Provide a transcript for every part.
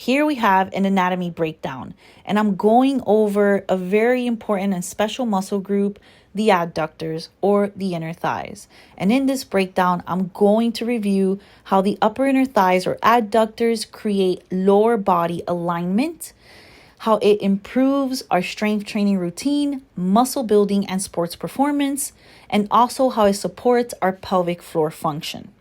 Here we have an anatomy breakdown, and I'm going over a very important and special muscle group, the adductors or the inner thighs. And in this breakdown, I'm going to review how the upper inner thighs or adductors create lower body alignment, how it improves our strength training routine, muscle building, and sports performance, and also how it supports our pelvic floor function.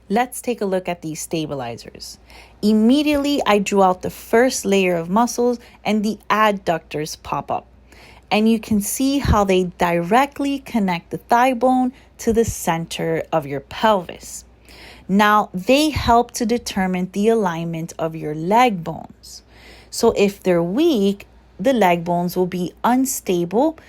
Let's take a look at these stabilizers. Immediately, I drew out the first layer of muscles and the adductors pop up. And you can see how they directly connect the thigh bone to the center of your pelvis. Now, they help to determine the alignment of your leg bones. So if they're weak, the leg bones will be unstable,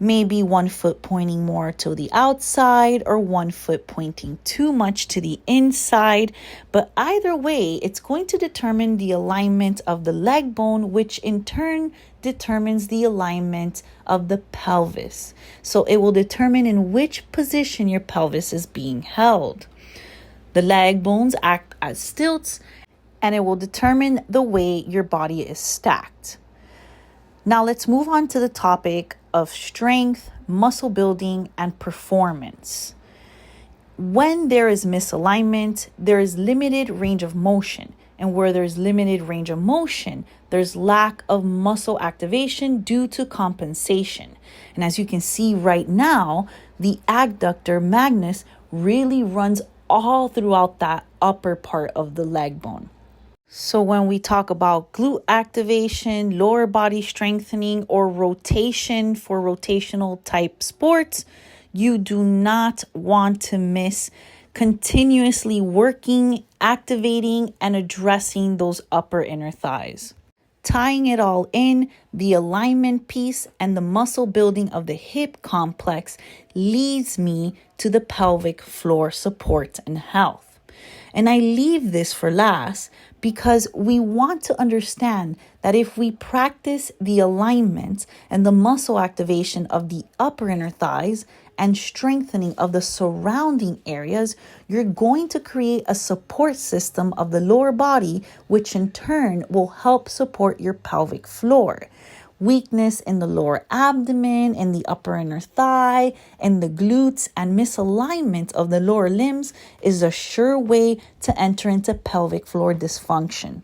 maybe one foot pointing more to the outside or one foot pointing too much to the inside. But either way, it's going to determine the alignment of the leg bone, which in turn determines the alignment of the pelvis. So it will determine in which position your pelvis is being held. The leg bones act as stilts, and it will determine the way your body is stacked. Now let's move on to the topic of strength, muscle building, and performance. When there is misalignment, there is limited range of motion. And where there's limited range of motion, there's lack of muscle activation due to compensation. And as you can see right now, the adductor magnus really runs all throughout that upper part of the leg bone. So when we talk about glute activation, lower body strengthening, or rotation for rotational type sports, you do not want to miss continuously working, activating, and addressing those upper inner thighs. Tying it all in, the alignment piece and the muscle building of the hip complex leads me to the pelvic floor support and health. And I leave this for last because we want to understand that if we practice the alignment and the muscle activation of the upper inner thighs and strengthening of the surrounding areas, you're going to create a support system of the lower body, which in turn will help support your pelvic floor. Weakness in the lower abdomen, in the upper inner thigh, in the glutes, and misalignment of the lower limbs is a sure way to enter into pelvic floor dysfunction.